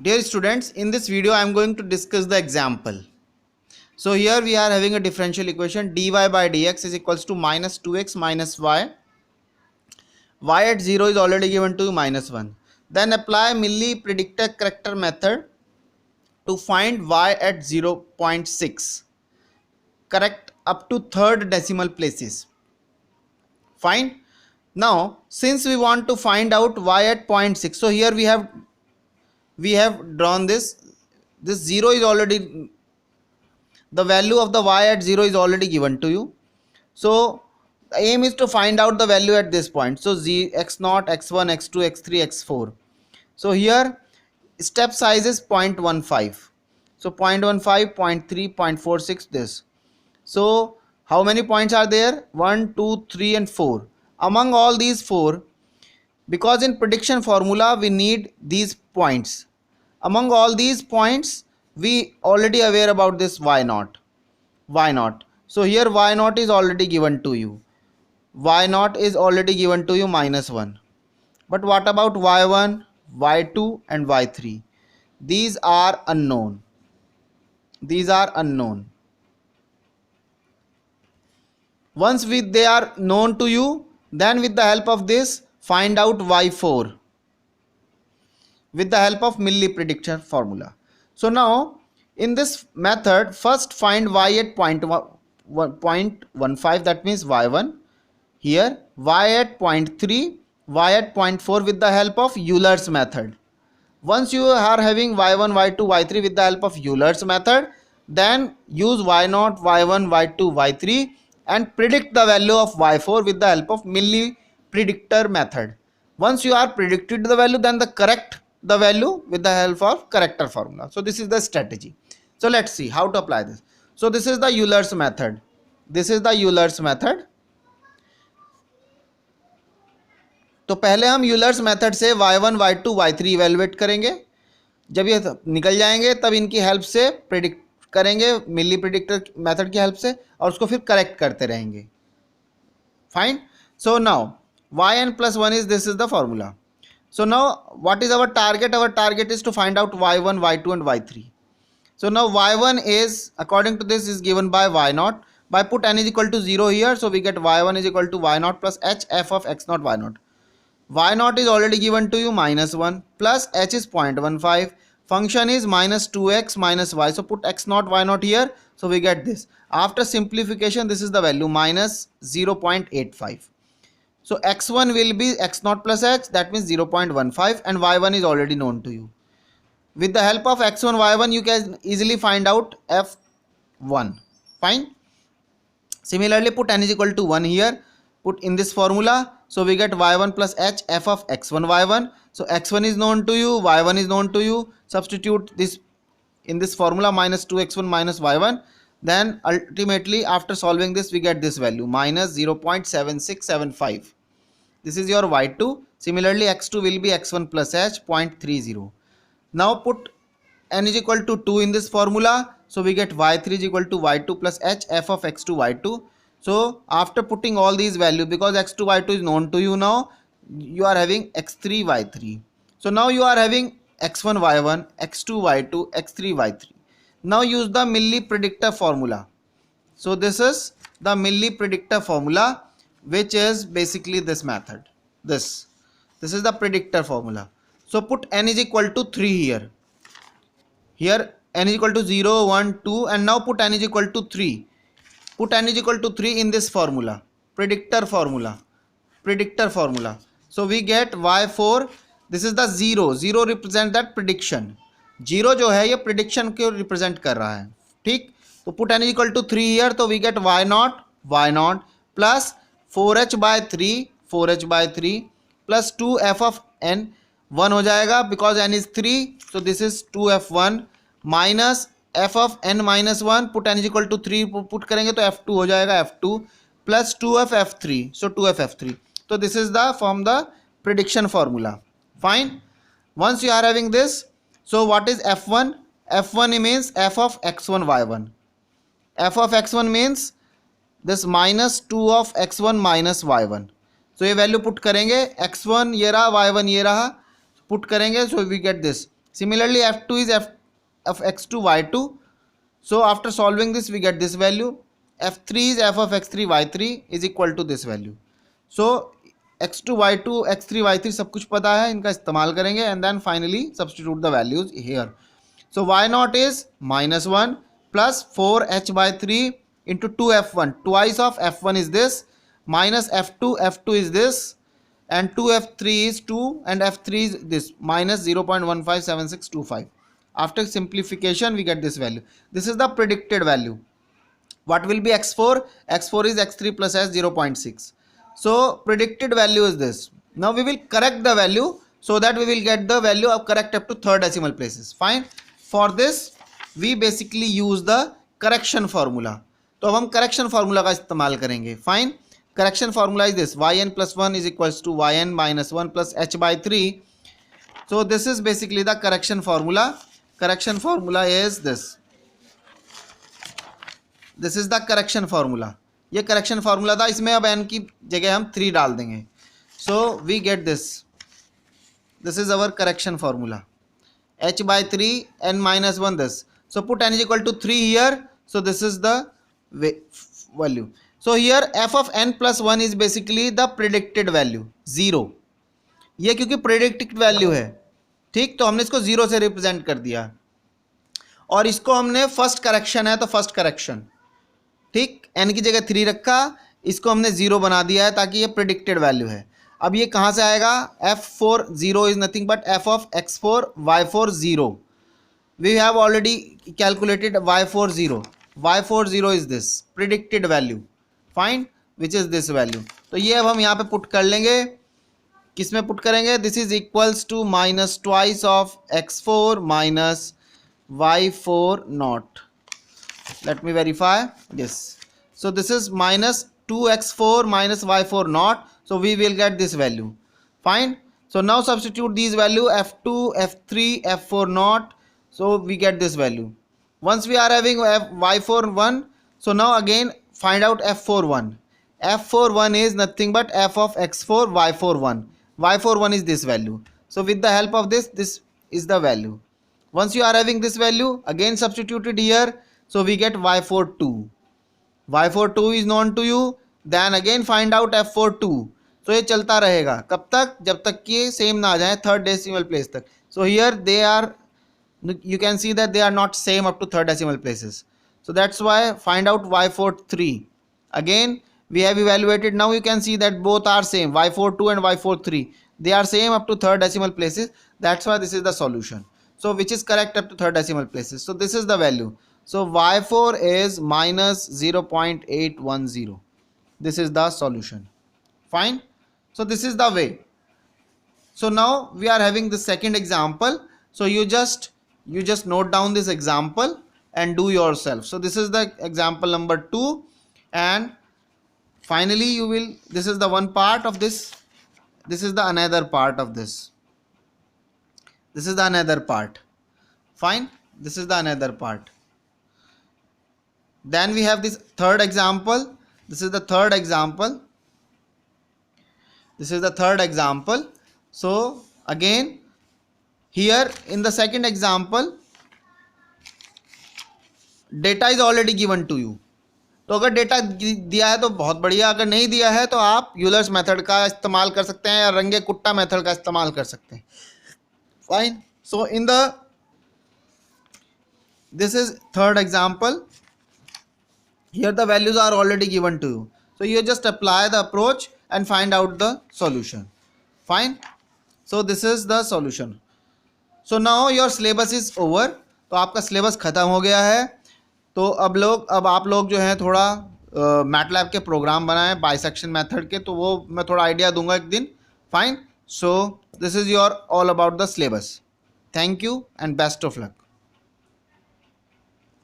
Dear students, in this video I am going to discuss the example. So here we are having a differential equation dy by dx is equals to minus 2x minus y. Y at 0 is already given to minus 1. Then apply Milli predictor corrector method to find y at 0.6. Correct up to third decimal places. Fine. Now since we want to find out y at 0.6, so here we have drawn this 0 is already, the value of the y at 0 is already given to you. So the aim is to find out the value at this point. So x0, x1, x2, x3, x4. So here step size is 0.15. So 0.15, 0.3, 0.46 this. So how many points are there? 1, 2, 3 and 4. Among all these 4, because in prediction formula we need these points. Among all these points we already aware about this y0. So here y0 is already given to you. Y0 is already given to you minus 1. But what about y1, y2 and y3? These are unknown. Once they are known to you, then with the help of this find out y4 with the help of Milli predictor formula. So now in this method, first find y at 0.15, that means y1. Here y at 0.3, y at 0.4 with the help of Euler's method. Once you are having y1, y2, y3 with the help of Euler's method, then use y0, y1, y2, y3 and predict the value of y4 with the help of Milli predictor method. Once you are predicted the value, then correct the value with the help of corrector formula. So this is the strategy. So let's see how to apply this. So this is the Euler's method. तो पहले हम Euler's method से y1, y2, y3 evaluate करेंगे. जब ये निकल जाएंगे तब इनकी हेल्प से प्रिडिक्ट करेंगे मिली प्रिडिक्टर मेथड की हेल्प से, और उसको फिर करेक्ट करते रहेंगे. Fine. So now yn plus 1 is, this is the formula. So now what is our target? Our target is to find out y1, y2 and y3. So now y1 is, according to this, is given by y0. By put n is equal to 0 here, so we get y1 is equal to y0 plus h f of x0 y0. y0 is already given to you minus 1 plus h is 0.15. Function is minus 2x minus y. So put x0 y0 here. So we get this. After simplification, this is the value minus 0.85. So x1 will be x0 plus h, that means 0.15, and y1 is already known to you. With the help of x1, y1 you can easily find out f1. Fine. Similarly put n is equal to 1 here. Put in this formula. So we get y1 plus h f of x1 y1. So x1 is known to you, y1 is known to you. Substitute this in this formula minus 2x1 minus y1. Then ultimately after solving this we get this value minus 0.7675. This is your y2. Similarly x2 will be x1 plus h 0.30. Now put n is equal to 2 in this formula. So we get y3 is equal to y2 plus h f of x2 y2. So after putting all these values, because x2 y2 is known to you now, you are having x3 y3. So now you are having x1 y1, x2 y2, x3 y3. Now use the Milli predictor formula. So this is the Milli predictor formula, which is basically this method. This is the predictor formula. So put n is equal to 3 here. Here n is equal to 0, 1, 2, and now put n is equal to 3. Put n is equal to 3 in this formula, predictor formula. So we get y4. This is the 0. 0 represent that prediction. 0 जो है ये prediction को represent कर रहा है. ठीक. तो put n is equal to 3 here. तो we get y0 plus 4h by 3 plus 2 f of n. 1 हो जाएगा because n is 3. So this is 2f1 minus f of n minus 1. Put n is equal to 3 put करेंगे तो f2 हो जाएगा, f2 plus 2f f3. So 2f f3. So this is the from the prediction formula. Fine. Once you are having this, so what is f1? f1 means f of x1 y1. f of x1 means this minus 2 of x1 minus y1. So ये value put करेंगे, x1 ये रहा, y1 ये रहा, put करेंगे. So we get this Similarly, f2 is f of x2 y2. So after solving this we get this value. f3 is f of x3 y3 is equal to this value. So x2 y2 x3 y3 सब कुछ पता है, इनका इस्तेमाल करेंगे and then finally substitute the values here. So y naught is -1 plus 4h by 3 into 2f1. Twice of f1 is this, minus f2 is this, and 2f3 is 2 and f3 is this, minus 0.157625. After simplification we get this value. This is the predicted value. What will be x4? x4 is x3 plus s 0.6. So predicted value is this. Now we will correct the value so that we will get the value of correct up to third decimal places. Fine. For this we basically use the correction formula. तो अब हम correction formula का इस्तेमाल करेंगे. Fine. Correction formula is this: yn plus 1 is equals to yn minus 1 plus h by 3. So this is basically the correction formula. Correction formula is this. This is the correction formula. ये correction formula था, इसमें अब n की जगह हम 3 डाल देंगे. So we get this. This is our correction formula. h by 3 n minus 1 this. So put n is equal to 3 here. So this is the value. So here f of n plus 1 is basically the predicted value 0. ये क्योंकि predicted value है, ठीक, तो हमने इसको 0 से represent कर दिया और इसको हमने फर्स्ट करेक्शन है तो फर्स्ट करेक्शन, ठीक, n की जगह 3 रखा, इसको हमने 0 बना दिया है ताकि ये प्रिडिक्टेड वैल्यू है. अब ये कहाँ से आएगा? f4 0 is nothing but f of x4 y4 0. We have already calculated y4 0. y4 0 is this predicted value. Fine, which is this value. तो ये अब हम यहाँ पे पुट कर लेंगे. किस में पुट करेंगे? This is equals to minus twice of x4 minus y4 naught. Let me verify. Yes. So this is minus 2x4 minus y4 naught. So we will get this value. Fine. So now substitute these value f2, f3, f4 naught. So we get this value. Once we are having y4 1. So now again find out f4 1. f4 1 is nothing but f of x4 y4 1. y4 1 is this value. So with the help of this is the value. Once you are having this value, again substitute it here. So we get y4 2. y4 2 is known to you. Then again find out f4 2. So ये चलता रहेगा कब तक? जब तक कि same ना आ जाए थर्ड डेसिमल प्लेस तक. So here they are, you can see that they are not same up to third decimal places. So that's why find out y4 3. Again we have evaluated. Now you can see that both are same, y4 2 and y4 3. They are same up to third decimal places. That's why this is the solution. So which is correct up to third decimal places. So this is the value. So y4 is minus 0.810. This is the solution. Fine. So this is the way. So now we are having the second example. So you just note down this example and do yourself. So this is the example number 2, and finally you will, this is the one part of this. This is the another part of this. This is the another part. Fine. This is the another part. Then we have this third example. This is the third example. This is the third example. So again here in the second example data is already given to you. तो अगर data दिया है तो बहुत बढ़िया, अगर नहीं दिया है तो आप यूलर्स मेथड का इस्तेमाल कर सकते हैं या रंगे कुट्टा मेथड का इस्तेमाल कर सकते हैं. Fine. So in the this is third example. Here the values are already given to you. So you just apply the approach and find out the solution. Fine. So this is the solution. So now your syllabus is over. तो आपका syllabus ख़त्म हो गया है. तो अब आप लोग जो हैं थोड़ा MATLAB के प्रोग्राम बनाएं बाइसेक्शन मेथड के, तो वो मैं थोड़ा आइडिया दूंगा एक दिन. Fine. So this is your all about the syllabus. Thank you and best of luck.